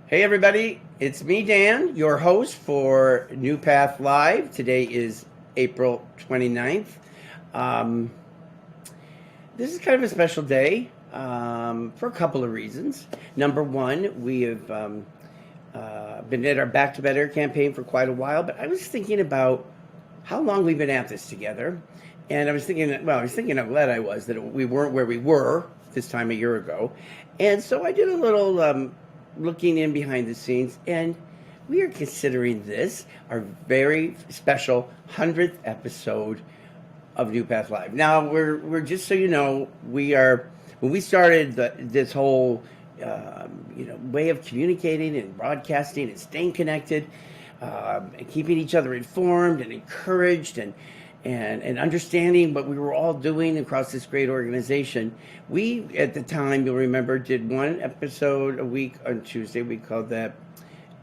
Hey everybody, it's me, Dan, your host for New Path Live. Today is April 29th. This is kind of a special day for a couple of reasons. Number one, we have been at our Back to Better campaign for quite a while, but I was thinking about how long we've been at this together. And I was thinking, how glad I was that we weren't where we were this time a year ago. And so I did a little looking in behind the scenes, and we are considering this our very special 100th episode of New Path Live. Now, we're just so you know, when we started this whole way of communicating and broadcasting and staying connected, and keeping each other informed and encouraged and understanding what we were all doing across this great organization. We, at the time, you'll remember, did one episode a week on Tuesday. We called that,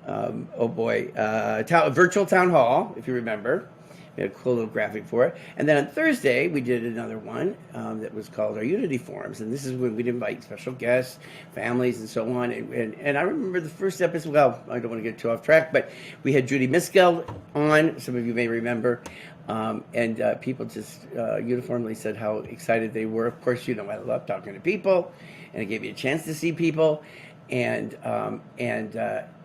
Virtual Town Hall, if you remember. We had a cool little graphic for it. And then on Thursday, we did another one that was called our Unity Forums. And this is when we'd invite special guests, families, and so on. And I remember the first episode, well, I don't want to get too off track, but we had Judy Miskell on. Some of you may remember. And people just uniformly said how excited they were. Of course, I love talking to people, and it gave me a chance to see people. And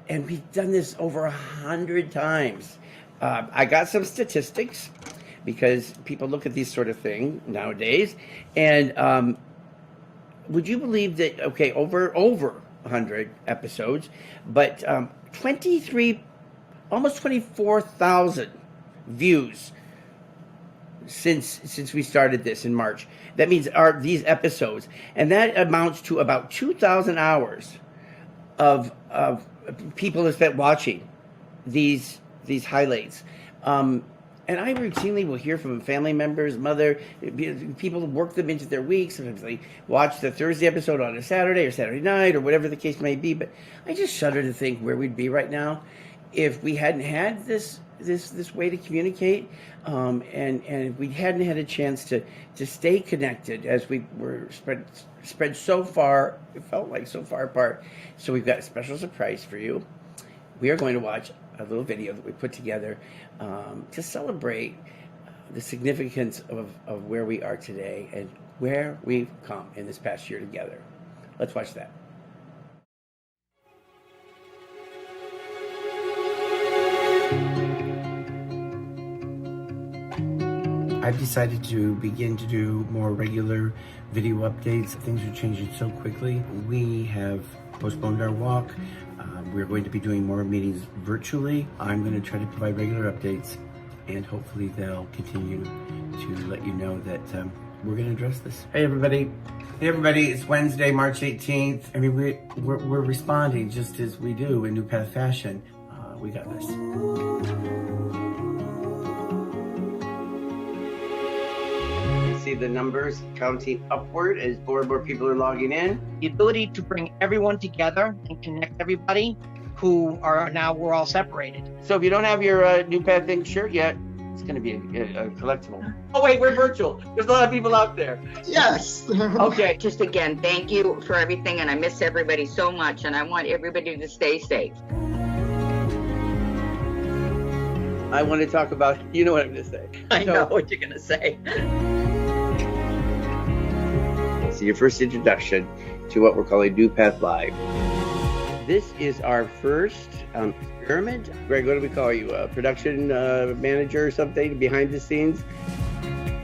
we've done this over 100 times. I got some statistics because people look at these sort of things nowadays. And would you believe that, okay, over 100 episodes, but almost 24,000 views since we started this in March. That means these episodes, and that amounts to about 2,000 hours of people have spent watching these highlights. And I routinely will hear from family members, people work them into their week. Sometimes they watch the Thursday episode on a Saturday or Saturday night or whatever the case may be. But I just shudder to think where we'd be right now if we hadn't had this way to communicate, and we hadn't had a chance to stay connected as we were spread so far. It felt like so far apart. So we've got a special surprise for you. We are going to watch a little video that we put together to celebrate the significance of where we are today and where we've come in this past year together. Let's watch that. I've decided to begin to do more regular video updates. Things are changing so quickly. We have postponed our walk. We're going to be doing more meetings virtually. I'm going to try to provide regular updates, and hopefully they'll continue to let you know that we're going to address this. Hey everybody, it's Wednesday, March 18th. I mean, we're responding just as we do in New Path fashion. We got this. See the numbers counting upward as more and more people are logging in. The ability to bring everyone together and connect everybody who are now, we're all separated. So if you don't have your NuPathInc shirt yet, it's going to be a collectible. Oh wait, we're virtual. There's a lot of people out there. Yes. Okay. Just again, thank you for everything, and I miss everybody so much, and I want everybody to stay safe. I want to talk about, you know what I'm going to say. I know what you're going to say. So your first introduction to what we're calling New Path Live. This is our first experiment. Greg, what do we call you? A production manager or something behind the scenes?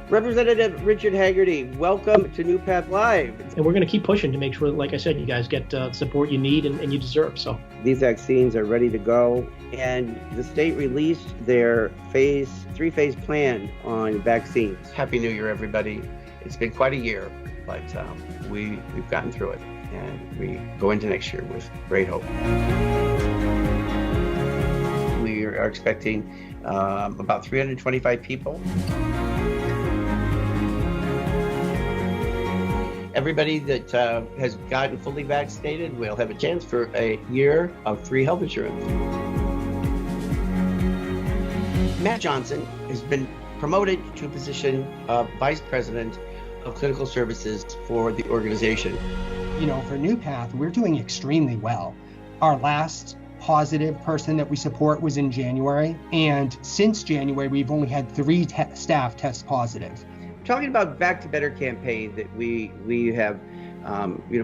Representative Richard Haggerty, welcome to New Path Live. And we're going to keep pushing to make sure, like I said, you guys get support you need and you deserve. So these vaccines are ready to go, and the state released their three-phase plan on vaccines. Happy New Year, everybody. It's been quite a year, but we've gotten through it, and we go into next year with great hope. We are expecting about 325 people. Everybody that has gotten fully vaccinated will have a chance for a year of free health insurance. Matt Johnson has been promoted to a position of Vice President of Clinical Services for the organization. You know, for NuPath, we're doing extremely well. Our last positive person that we support was in January, and since January we've only had 3 staff test positive. Talking about Back to Better campaign that we have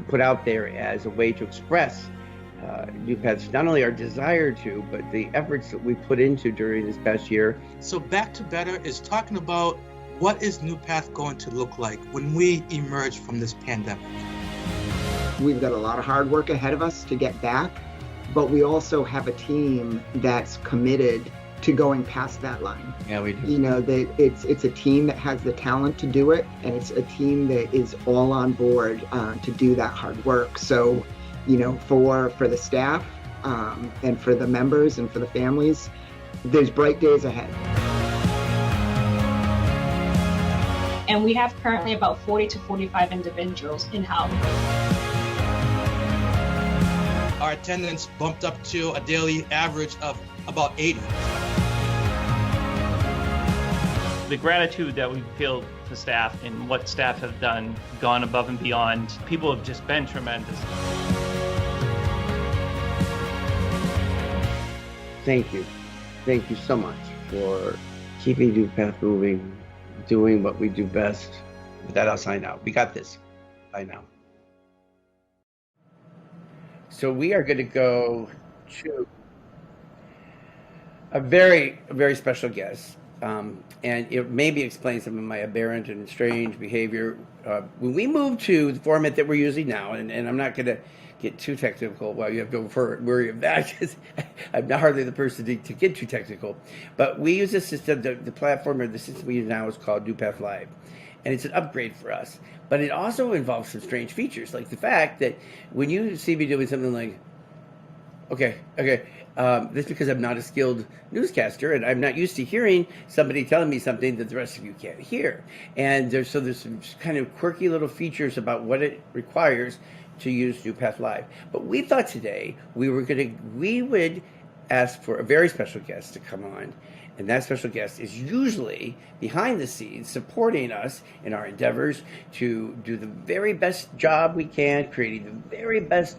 put out there as a way to express NuPath's not only our desire to, but the efforts that we put into during this past year. So Back to Better is talking about what is NuPath going to look like when we emerge from this pandemic. We've got a lot of hard work ahead of us to get back, but we also have a team that's committed to going past that line. Yeah, we do. You know, that it's a team that has the talent to do it, and it's a team that is all on board to do that hard work. So, you know, for the staff and for the members and for the families, there's bright days ahead. And we have currently about 40 to 45 individuals in-house. Our attendance bumped up to a daily average of about 80. The gratitude that we feel to staff and what staff have done, gone above and beyond, people have just been tremendous. Thank you. Thank you so much for keeping NuPath moving, doing what we do best. With that, I'll sign out. We got this. Bye now. So we are going to go to a very, very special guest. And it maybe explains some of my aberrant and strange behavior. When we moved to the format that we're using now, and I'm not going to get too technical, well, you have to worry of that because I'm not hardly the person to get too technical. But we use a system, the platform or the system we use now is called NuPath Live. And it's an upgrade for us. But it also involves some strange features, like the fact that when you see me doing something like, okay, that's because I'm not a skilled newscaster, and I'm not used to hearing somebody telling me something that the rest of you can't hear. And there's some kind of quirky little features about what it requires to use NuPath Live. But we thought today we would ask for a very special guest to come on. And that special guest is usually behind the scenes supporting us in our endeavors to do the very best job we can, creating the very best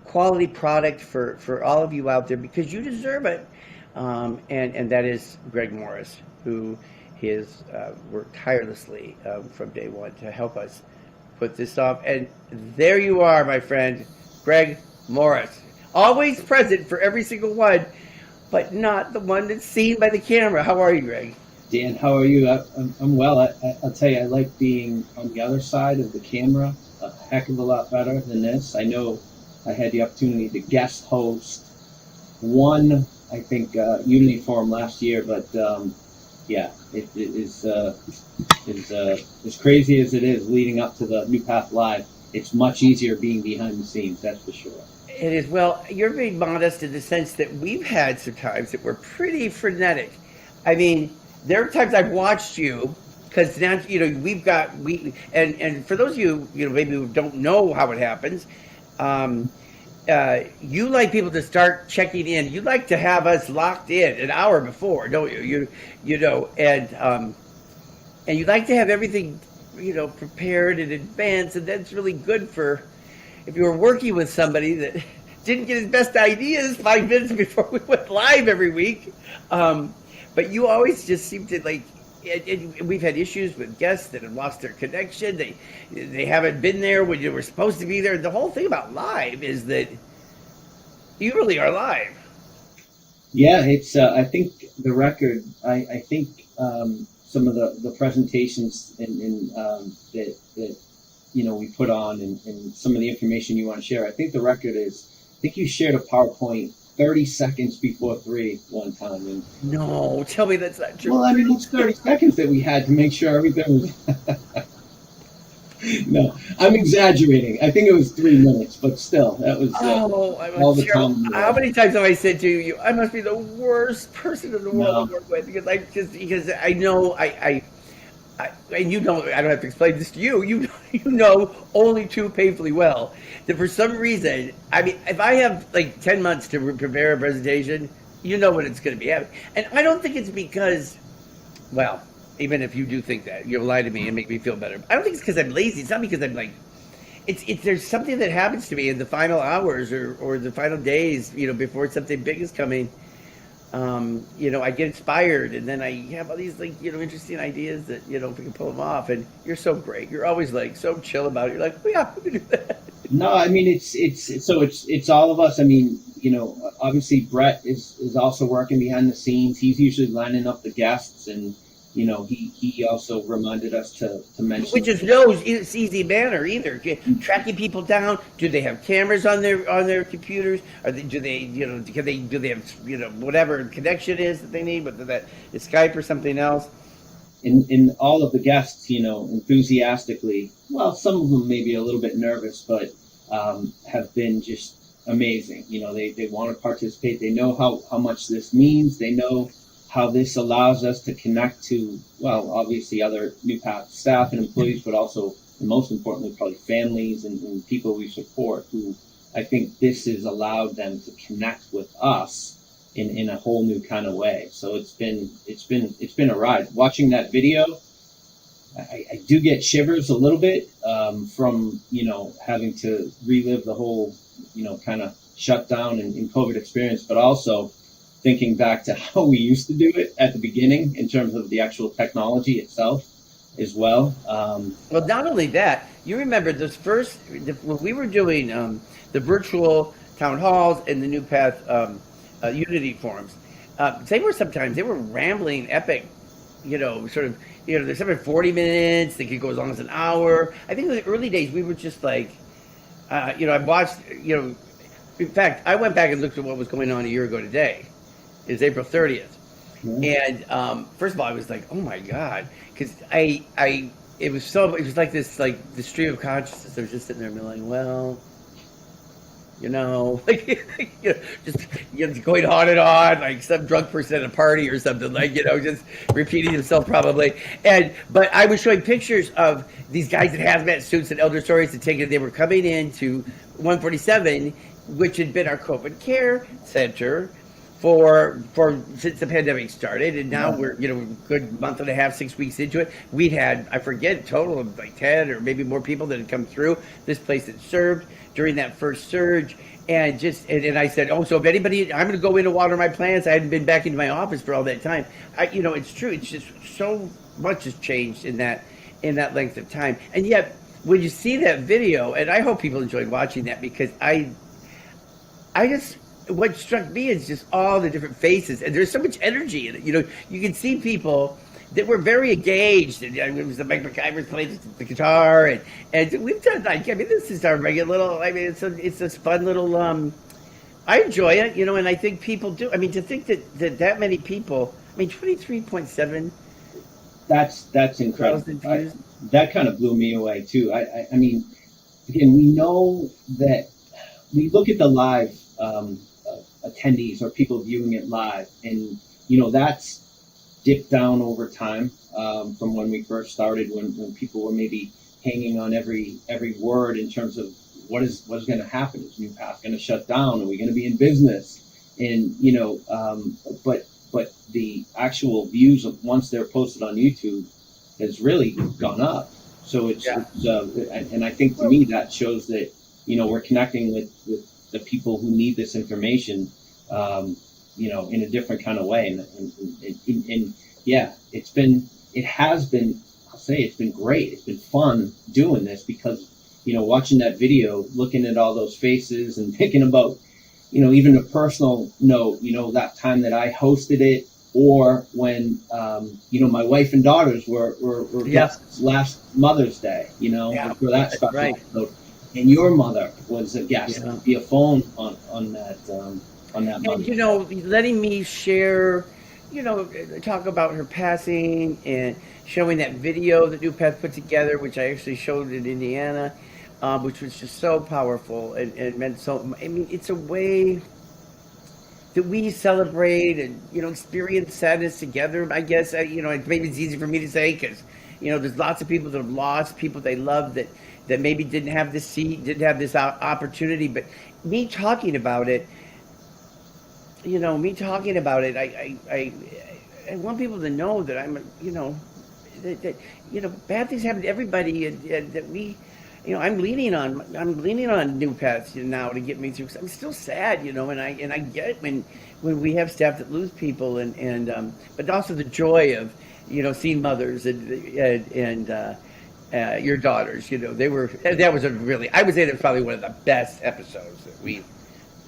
quality product for all of you out there because you deserve it. And that is Greg Morris, who has worked tirelessly from day one to help us put this off. And there you are, my friend, Greg Morris. Always present for every single one, but not the one that's seen by the camera. How are you, Greg? Dan, how are you? I'm well. I'll tell you, I like being on the other side of the camera a heck of a lot better than this. I know I had the opportunity to guest host one, I think, Unity Forum last year, but yeah, it is as crazy as it is leading up to the NuPath Live. It's much easier being behind the scenes, that's for sure. It is. Well, you're being modest in the sense that we've had some times that were pretty frenetic. I mean, there are times I've watched you because now, and for those of you, maybe who don't know how it happens, you like people to start checking in. You like to have us locked in an hour before, don't you? And you like to have everything, prepared in advance, and that's really good for if you were working with somebody that didn't get his best ideas 5 minutes before we went live every week. But you always just seem to and we've had issues with guests that have lost their connection. They haven't been there when you were supposed to be there. The whole thing about live is that you really are live. Yeah, it's. I think the record. I think some of the presentations that we put on and some of the information you want to share. I think the record is. I think you shared a PowerPoint 30 seconds before 3 one time. And no, tell me that's not true. Well, I mean, it's 30 seconds that we had to make sure everything was. No, I'm exaggerating. I think it was 3 minutes, but still, that was all the time. How many times have I said to you, I must be the worst person in the world to work with because I know and I don't have to explain this to you. You know only too painfully well that for some reason, I mean, if I have 10 months to prepare a presentation, you know what it's going to be. And I don't think it's because, well, even if you do think that, you'll lie to me and make me feel better. I don't think it's because I'm lazy. It's not because I'm it's there's something that happens to me in the final hours or the final days, before something big is coming. I get inspired, and then I have all these interesting ideas that if we can pull them off. And you're so great. You're always like so chill about it. You're like, oh yeah, we can do that. No, I mean it's all of us. I mean, obviously Brett is also working behind the scenes. He's usually lining up the guests, and he also reminded us to mention, Which is no easy manner either. Tracking people down. Do they have cameras on their computers? Do they have whatever connection is that they need, whether that is Skype or something else? in all of the guests, enthusiastically. Well, some of them maybe a little bit nervous, but have been just amazing. They want to participate. They know how much this means. They know how this allows us to connect to, well, obviously other NuPath staff and employees, but also, and most importantly, probably families and people we support, who I think this has allowed them to connect with us in a whole new kind of way. So it's been a ride. Watching that video, I do get shivers a little bit from having to relive the whole kind of shutdown and COVID experience, but also thinking back to how we used to do it at the beginning in terms of the actual technology itself as well. Well, not only that, you remember when we were doing the virtual town halls and the NuPath Unity forums. They were rambling, epic, sort of, there's something 40 minutes, they could go as long as an hour. I think in the early days, we were just like, I watched, in fact, I went back and looked at what was going on a year ago today. It was April 30th. Mm-hmm. And first of all, I was like, oh my God, because it was like this, the stream of consciousness. I was just sitting there being like, well, just going on and on, like some drunk person at a party or something, just repeating himself probably. But I was showing pictures of these guys in hazmat suits and elder stories they were coming into 147, which had been our COVID care center since the pandemic started, and now we're a good month and a half, 6 weeks into it. We'd had, I forget, a total of like 10 or maybe more people that had come through this place that served during that first surge. And I said, oh, so if anybody, I'm going to go in and water my plants. I hadn't been back into my office for all that time. It's true. It's just so much has changed in that length of time. And yet, when you see that video, and I hope people enjoyed watching that, because what struck me is just all the different faces, and there's so much energy in it. You can see people that were very engaged, and it was the Mike McIver played the guitar, and we've done this is our regular little. It's a fun little. I enjoy it, and I think people do. To think that many people. 23.7. That's incredible. That kind of blew me away too. I mean, again, we know that we look at the live attendees or people viewing it live, and that's dipped down over time from when we first started, when people were maybe hanging on every word in terms of what is going to happen. Is NuPath going to shut down? Are we going to be in business? And but the actual views of once they're posted on YouTube has really gone up. So it's and I think to me that shows that we're connecting with the people who need this information, in a different kind of way. And it has been, I'll say it's been great. It's been fun doing this because, watching that video, looking at all those faces and thinking about, even a personal note, that time that I hosted it, or when, my wife and daughters were guests last Mother's Day, for that special episode. And your mother was a guest via phone on that month. And letting me share, talk about her passing and showing that video that NuPath put together, which I actually showed in Indiana, which was just so powerful and meant so. It's a way that we celebrate and experience sadness together. I guess maybe it's easy for me to say because there's lots of people that have lost people they love that maybe didn't have this seat, didn't have this opportunity. But me talking about it, I want people to know that I'm, that bad things happen to everybody, and that we I'm leaning on new paths now to get me through. 'Cause I'm still sad, and I get when we have staff that lose people, and but also the joy of seeing mothers and your daughters. That was a really, I would say that's probably one of the best episodes that we've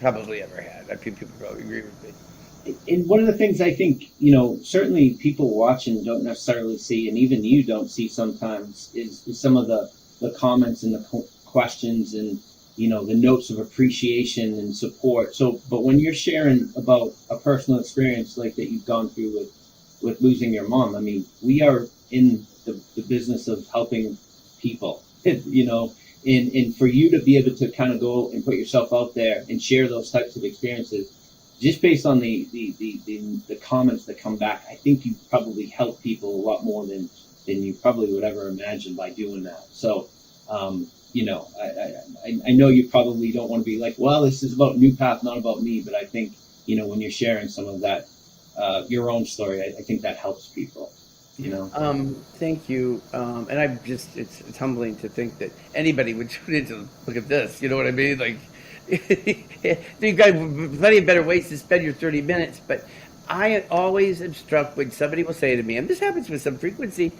probably ever had. I think people probably agree with me. And one of the things I think, certainly people watching don't necessarily see, and even you don't see sometimes, is some of the comments and the questions and, the notes of appreciation and support. So, but when you're sharing about a personal experience like that you've gone through with losing your mom, I mean, we are in the business of helping people, and for you to be able to kind of go and put yourself out there and share those types of experiences, just based on the comments that come back, I think you probably help people a lot more than you probably would ever imagine by doing that. So, I know you probably don't want to be like, well, this is about New Path, not about me. But I think, when you're sharing some of that, your own story, I think that helps people. Thank you. And it's humbling to think that anybody would tune in to look at this. You know what I mean? Like, you've got plenty of better ways to spend your 30 minutes. But I always am struck when somebody will say to me, and this happens with some frequency,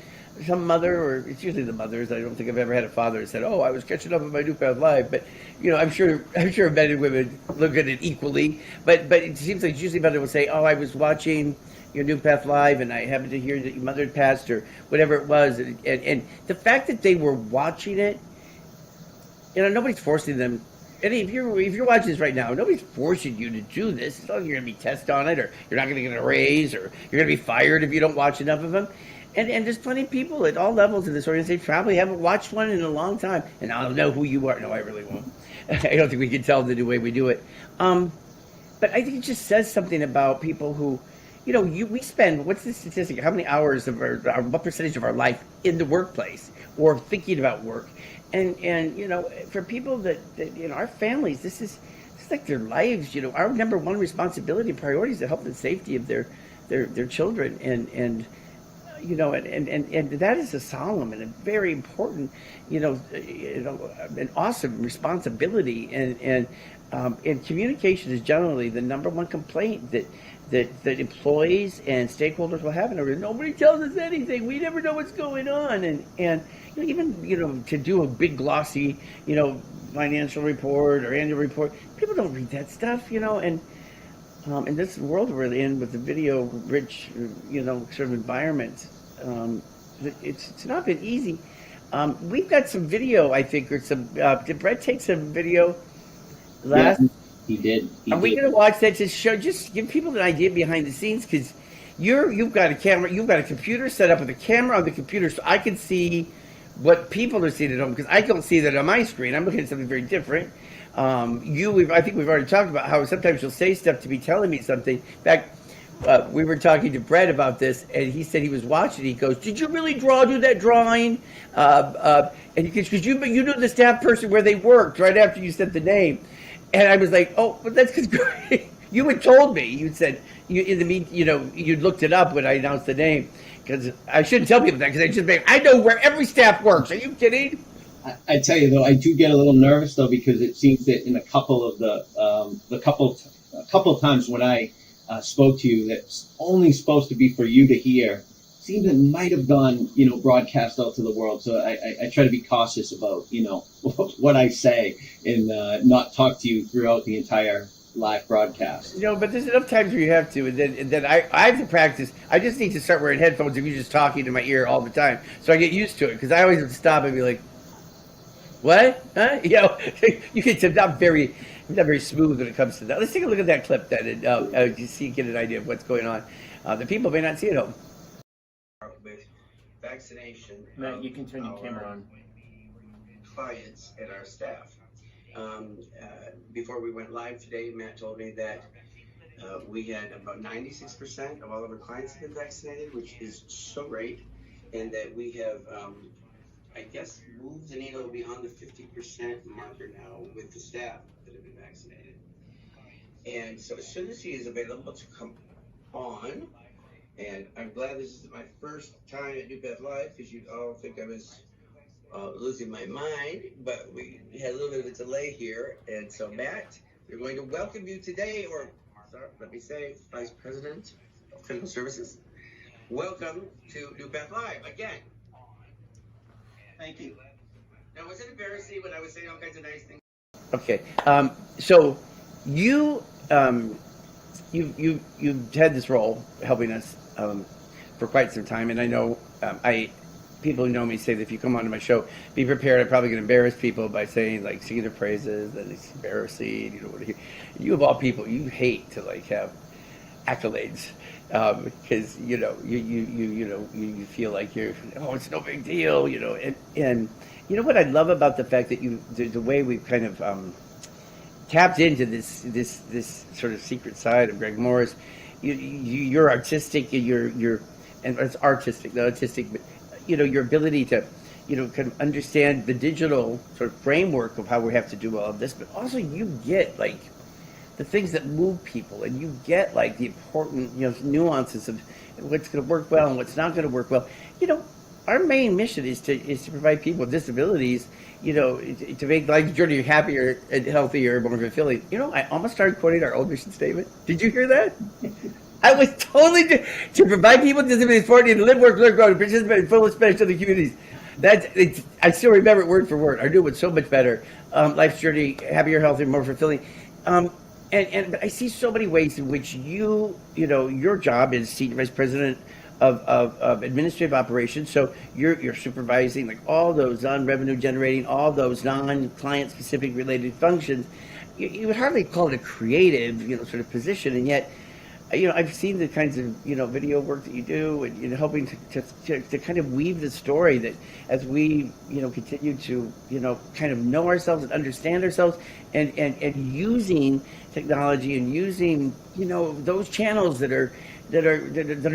some mother, or it's usually the mothers. I don't think I've ever had a father who said, "Oh, I was catching up on my New Path Live." But I'm sure men and women look at it equally. But it seems like usually mother will say, "Oh, I was watching your New Path Live, and I happened to hear that your mother had passed, or whatever it was." And the fact that they were watching it, nobody's forcing them. And if you're watching this right now, nobody's forcing you to do this. It's not like you're going to be tested on it, or you're not going to get a raise, or you're going to be fired if you don't watch enough of them. And there's plenty of people at all levels in this organization probably haven't watched one in a long time, and I'll know who you are. No, I really won't. I don't think we can tell the way we do it. But I think it just says something about people who, we spend, what's the statistic? How many hours of what percentage of our life in the workplace or thinking about work? And for people that our families, this is like their lives. Our number one responsibility and priority is the health and safety of their children, and that is a solemn and a very important, an awesome responsibility, and communication is generally the number one complaint that employees and stakeholders will have in order. Nobody tells us anything. We never know what's going on, and even to do a big glossy financial report or annual report, people don't read that stuff, and in this world we're in with the video rich, sort of environment, it's not been easy. We've got some video, I think, or some. Did Brett take some video last? Yeah, he did. Are we going to watch that to just give people an idea behind the scenes? Because you've got a camera, you've got a computer set up with a camera on the computer, so I can see what people are seeing at home, because I don't see that on my screen. I'm looking at something very different. I think we've already talked about how sometimes you'll say stuff to be telling me something. In fact, we were talking to Brett about this, and he said he was watching. He goes, "Did you really do that drawing?" And he goes, "Because you knew the staff person where they worked right after you said the name." And I was like, "Oh, but that's because you had told me. You said you'd looked it up when I announced the name." Because I shouldn't tell people that, because I know where every staff works. Are you kidding? I tell you though, I do get a little nervous though, because it seems that in a couple of a couple of times when I spoke to you, that's only supposed to be for you to hear, seems it might have gone broadcast out to the world. So I try to be cautious about what I say, and not talk to you throughout the entire live broadcast. But there's enough times where you have to, and then I have to practice. I just need to start wearing headphones if you're just talking to my ear all the time, so I get used to it. Because I always have to stop and be like, "What? Huh?" You get to not very smooth when it comes to that. Let's take a look at that clip then, and you get an idea of what's going on. The people may not see it home. With vaccination, Matt, you can turn your camera on. Clients and our staff. Before we went live today, Matt told me that we had about 96% of all of our clients have been vaccinated, which is so great, and that we have, I guess, moved the needle beyond the 50% marker now with the staff that have been vaccinated. And so as soon as he is available to come on, and I'm glad this is my first time at NuPath Live, because you'd all think I was losing my mind, but we had a little bit of a delay here. And so, Matt, we're going to welcome you today, or sorry, let me say, Vice President of Criminal Services. Welcome to New Path Live again. Thank you. Now, was it embarrassing when I was saying all kinds of nice things? Okay. So you you've had this role helping us for quite some time, and I know people who know me say that if you come onto my show, be prepared. I'm probably going to embarrass people by saying like singing their praises, and it's embarrassing. You know what? You of all people, you hate to like have accolades because you feel like it's no big deal, and you know what I love about the fact that the way we've kind of tapped into this sort of secret side of Greg Morris. You're artistic, and it's artistic, not autistic, but your ability to kind of understand the digital sort of framework of how we have to do all of this, but also you get like the things that move people, and you get like the important nuances of what's going to work well and what's not going to work well. Our main mission is to provide people with disabilities, to make life journey happier and healthier, more fulfilling. I almost started quoting our old mission statement. Did you hear that? I was totally to provide people with disabilities for to live, work, learn, grow, to participate in full expansion of the communities. I still remember it word for word. I knew it so much better. Life's journey, happier, healthier, more fulfilling. But I see so many ways in which your job is Senior Vice President of Administrative Operations. So you're supervising like all those non-revenue generating, all those non-client specific related functions. You would hardly call it a creative, sort of position, and yet, I've seen the kinds of video work that you do, and helping to kind of weave the story that as we continue to kind of know ourselves and understand ourselves, and using technology and using those channels that are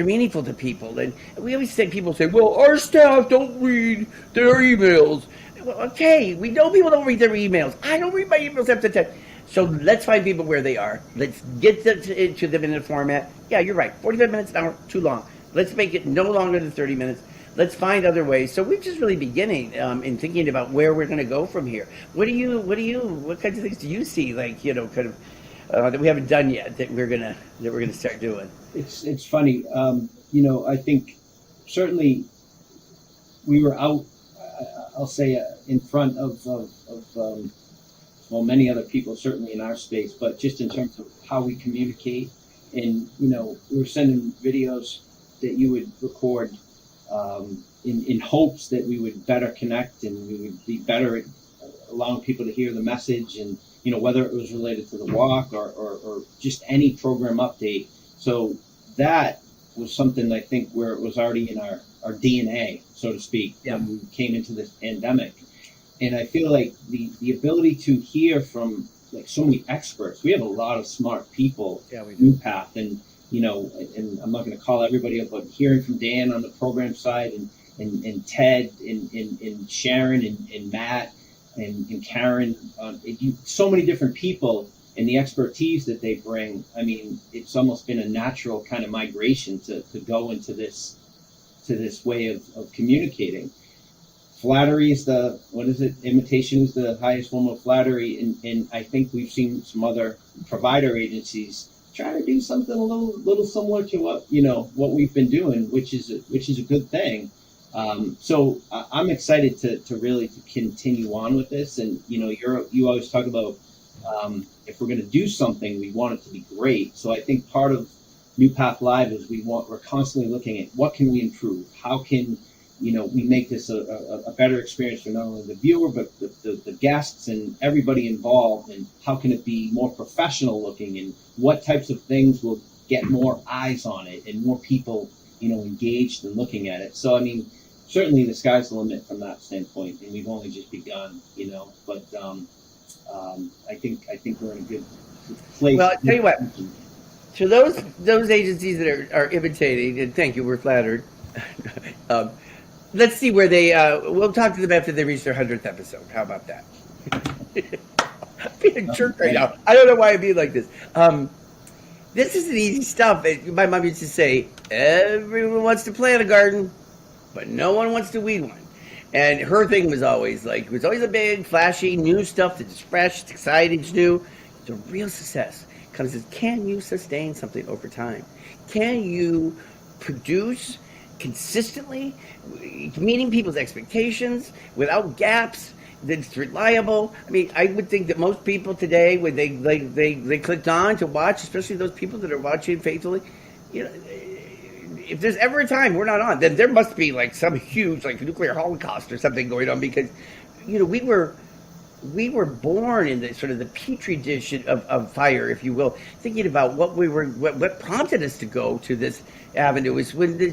meaningful to people. And we always say, people say, well, our staff don't read their emails. Well, okay, we know people don't read their emails. I don't read my emails after 10. So let's find people where they are. Let's get to them in a format. Yeah, you're right. 45 minutes an hour, too long. Let's make it no longer than 30 minutes. Let's find other ways. So we're just really beginning in thinking about where we're going to go from here. What kinds of things do you see, like, kind of that we haven't done yet that we're gonna start doing? It's funny. I think certainly we were out. I'll say in front of many other people, certainly in our space, but just in terms of how we communicate. And, we were sending videos that you would record in hopes that we would better connect and we would be better at allowing people to hear the message, and, whether it was related to the walk or just any program update. So that was something I think where it was already in our DNA, so to speak, when we came into this pandemic. And I feel like the ability to hear from like so many experts, we have a lot of smart people at NuPath, and and I'm not going to call everybody up, but hearing from Dan on the program side, and Ted, and Sharon, and Matt, and Karen, so many different people, and the expertise that they bring. I mean, it's almost been a natural kind of migration to go into this way of communicating. Flattery is imitation is the highest form of flattery, and I think we've seen some other provider agencies try to do something a little similar to what we've been doing, which is a good thing. So I'm excited to really continue on with this, and you always talk about if we're going to do something, we want it to be great. So I think part of NuPath Live is we're constantly looking at what can we improve, how can we make this a better experience for not only the viewer, but the guests and everybody involved, and how can it be more professional looking, and what types of things will get more eyes on it and more people, engaged and looking at it. So, I mean, certainly the sky's the limit from that standpoint, and we've only just begun, but I think we're in a good place. Well, I'll tell you what, to those agencies that are imitating, and thank you, we're flattered. Let's see where they. We'll talk to them after they reach their 100th episode. How about that? I'm being a jerk right now. I don't know why I'm being like this. This isn't easy stuff. My mom used to say, everyone wants to plant a garden, but no one wants to weed one. And her thing was always like, it was always a big, flashy, new stuff that's fresh, it's exciting, it's new. The real success comes is, can you sustain something over time? Can you produce consistently, meeting people's expectations without gaps? That's reliable. I mean, I would think that most people today, when they clicked on to watch, especially those people that are watching faithfully, you know, if there's ever a time we're not on, then there must be like some huge like nuclear holocaust or something going on, because, you know, we were born in the sort of the petri dish of fire, if you will, thinking about what prompted us to go to this avenue is when the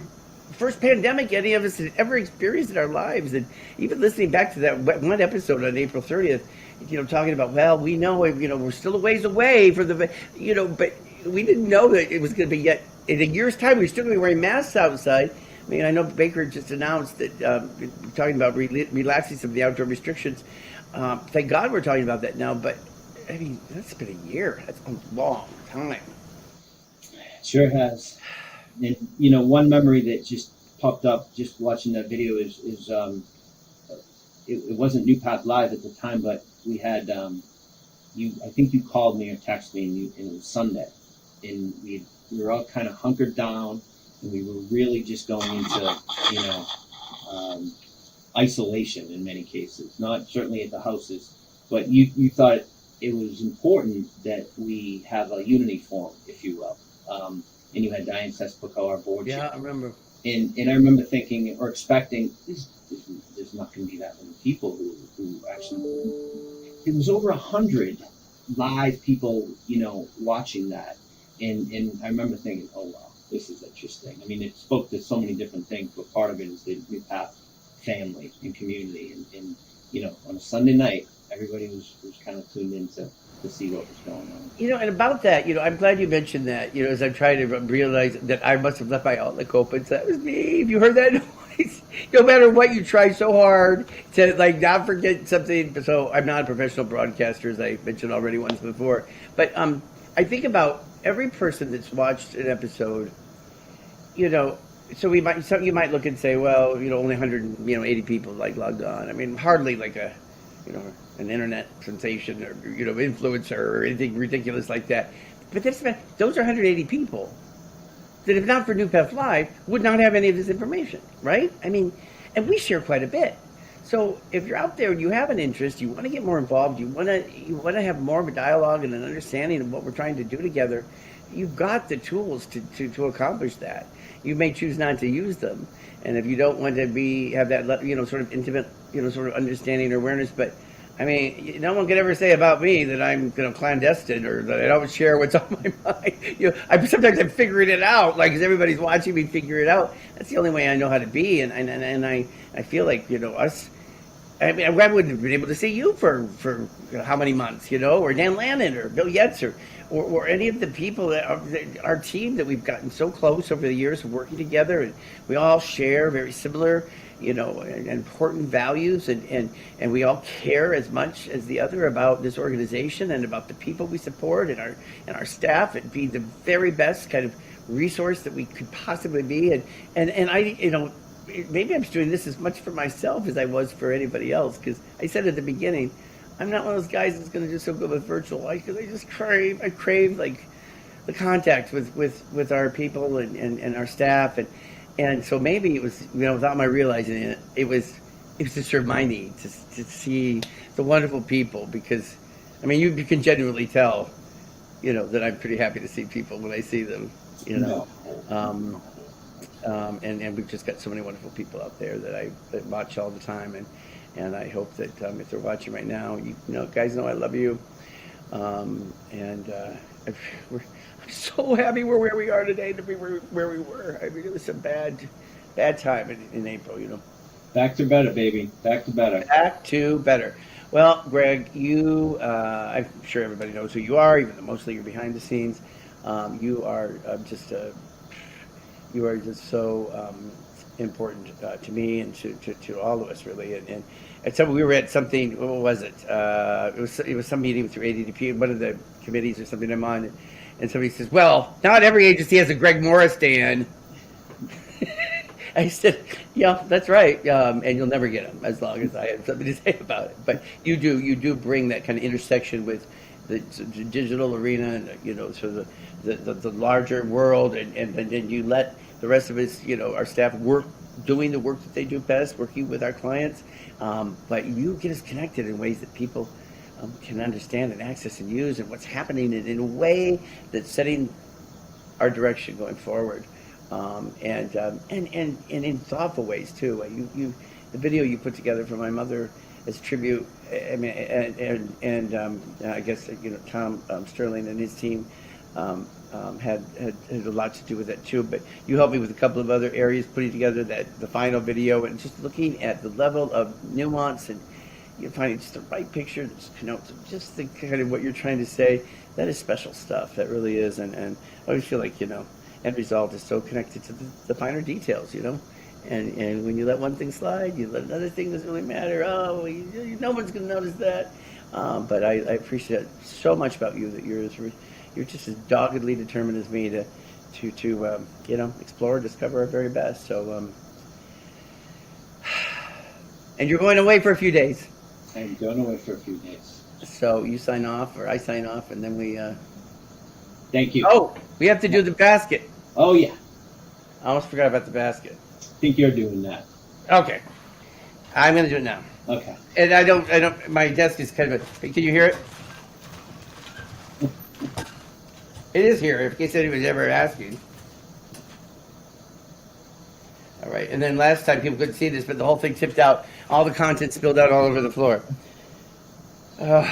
first pandemic any of us had ever experienced in our lives. And even listening back to that one episode on April 30th, you know, talking about, well, we know, you know, we're still a ways away from the, you know, but we didn't know that it was going to be yet in a year's time. We're still going to be wearing masks outside. I mean, I know Baker just announced that talking about relaxing some of the outdoor restrictions. Thank God we're talking about that now, but I mean, that's been a year. That's a long time. Sure has. And, you know, one memory that just popped up just watching that video is it wasn't New Path Live at the time, but we had I think you called me or texted me, and it was Sunday, and we were all kind of hunkered down, and we were really just going into, you know, isolation in many cases, not certainly at the houses, but you thought it was important that we have a unity forum, if you will. And you had Diane Sespoco, our board chair. Yeah, I remember. And I remember thinking or expecting, there's not going to be that many people who actually. It was over 100 live people, you know, watching that, and I remember thinking, oh wow, this is interesting. I mean, it spoke to so many different things, but part of it is the New Path family and community, and you know, on a Sunday night, everybody was kind of tuned in to see what was going on. You know, and about that, you know, I'm glad you mentioned that, you know, as I'm trying to realize that I must have left my outlook open. So that was me. If you heard that noise, no matter what, you try so hard to, like, not forget something. So I'm not a professional broadcaster, as I mentioned already once before. But I think about every person that's watched an episode, you know, so you might look and say, well, you know, only 180 people, like, logged on. I mean, hardly like a, you know, an internet sensation or, you know, influencer or anything ridiculous like that. But those are 180 people that, if not for New Path Live, would not have any of this information, right? I mean, and we share quite a bit. So if you're out there and you have an interest, you want to get more involved, you want to have more of a dialogue and an understanding of what we're trying to do together, you've got the tools to accomplish that. You may choose not to use them, and if you don't want to have that, you know, sort of intimate, you know, sort of understanding or awareness, but I mean, no one could ever say about me that I'm, you know, clandestine or that I don't share what's on my mind. You know, sometimes I'm figuring it out, like, because everybody's watching me figure it out. That's the only way I know how to be, and I feel like, you know, us. I mean, I wouldn't have been able to see you for how many months, you know, or Dan Lannon or Bill Yetz or any of the people that our team that we've gotten so close over the years of working together, and we all share very similar, you know, important values, and we all care as much as the other about this organization and about the people we support and our staff, and be the very best kind of resource that we could possibly be. And I, you know, maybe I'm doing this as much for myself as I was for anybody else, because I said at the beginning, I'm not one of those guys that's going to do so good with virtual life, because I crave like the contact with our people and our staff, and so maybe it was, you know, without my realizing it, it was to serve my need, to see the wonderful people, because I mean, you can genuinely tell, you know, that I'm pretty happy to see people when I see them, you know. And we've just got so many wonderful people out there that watch all the time, and I hope that if they're watching right now, you know, guys know I love you, I'm so happy we're where we are today to be where we were. I mean, it was a bad time in April, you know. Back to better, baby. Back to better. Back to better. Well, Greg, you, I'm sure everybody knows who you are, even though mostly you're behind the scenes. You are just so important to me and to all of us, really. And so we were at something. What was it? It was some meeting through ADDP, one of the committees or something I'm on, and somebody says, "Well, not every agency has a Greg Morris, Dan." I said, yeah, that's right. And you'll never get them as long as I have something to say about it. But you do bring that kind of intersection with the digital arena and, sort of the larger world. And then you let the rest of us, our staff work, doing the work that they do best, working with our clients. But you get us connected in ways that people can understand and access and use, and what's happening in a way that's setting our direction going forward, and in thoughtful ways too. The video you put together for my mother as tribute. I mean, and I guess Tom Sterling and his team had a lot to do with that too. But you helped me with a couple of other areas, putting together the final video, and just looking at the level of nuance and finding just the right picture that connotes just the kind of what you're trying to say. That is special stuff. That really is. And I always feel like, end result is so connected to the finer details, And when you let one thing slide, you let another thing doesn't really matter. Oh, no one's going to notice that. But I appreciate so much about you that you're just as doggedly determined as me to explore, discover our very best. So, and you're going away for a few days. I'm going away for a few days. So you sign off, or I sign off, and then we. Thank you. Oh, we have to do the basket. Oh yeah. I almost forgot about the basket. I think you're doing that. Okay, I'm gonna do it now. Okay. And I don't. My desk is kind of. Can you hear it? It is here, in case anyone's ever asking. All right, and then last time people couldn't see this, but the whole thing tipped out. All the content spilled out all over the floor. I'm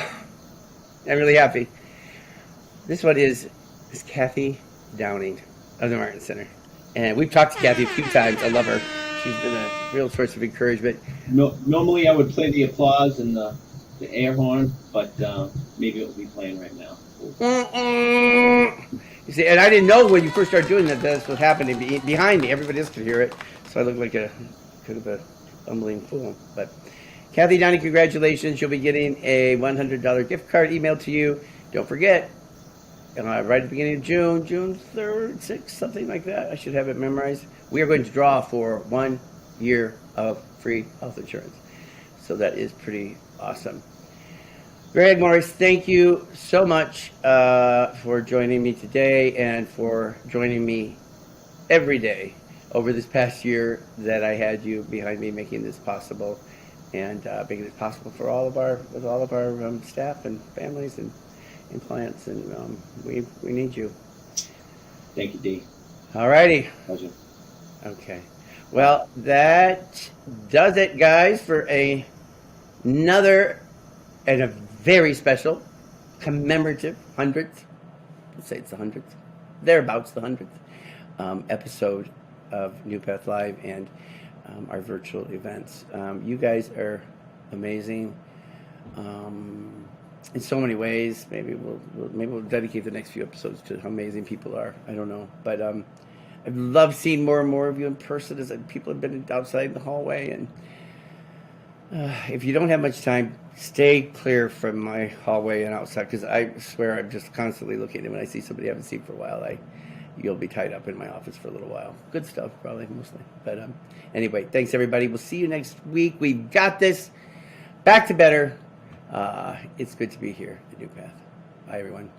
really happy. This one is Kathy Downing of the Martin Center. And we've talked to Kathy a few times. I love her. She's been a real source of encouragement. Normally I would play the applause and the air horn, but maybe it'll be playing right now. You see, and I didn't know when you first started doing that that's what happened behind me. Everybody else could hear it. So I looked like a bumbling fool. But Kathy Downing, congratulations. You'll be getting a $100 gift card emailed to you. Don't forget, right at the beginning of June 3rd, 6th, something like that. I should have it memorized. We are going to draw for 1 year of free health insurance. So that is pretty awesome. Greg Morris, thank you so much for joining me today and for joining me every day over this past year that I had you behind me making this possible, and making it possible for all of our staff and families and clients, and we need you. Thank you, Dee. All righty. Pleasure. Okay. Well, that does it, guys, for another and a very special commemorative 100th. Let's say it's the 100th. Thereabouts the 100th episode of NuPath Live and our virtual events. You guys are amazing in so many ways. Maybe we'll dedicate the next few episodes to how amazing people are. I don't know, but I've loved seeing more and more of you in person as people have been outside in the hallway. And if you don't have much time, stay clear from my hallway and outside, because I swear I'm just constantly looking, and when I see somebody I haven't seen for a while, you'll be tied up in my office for a little while. Good stuff, probably, mostly. But anyway, thanks, everybody. We'll see you next week. We've got this. Back to better. It's good to be here at NuPath. Bye, everyone.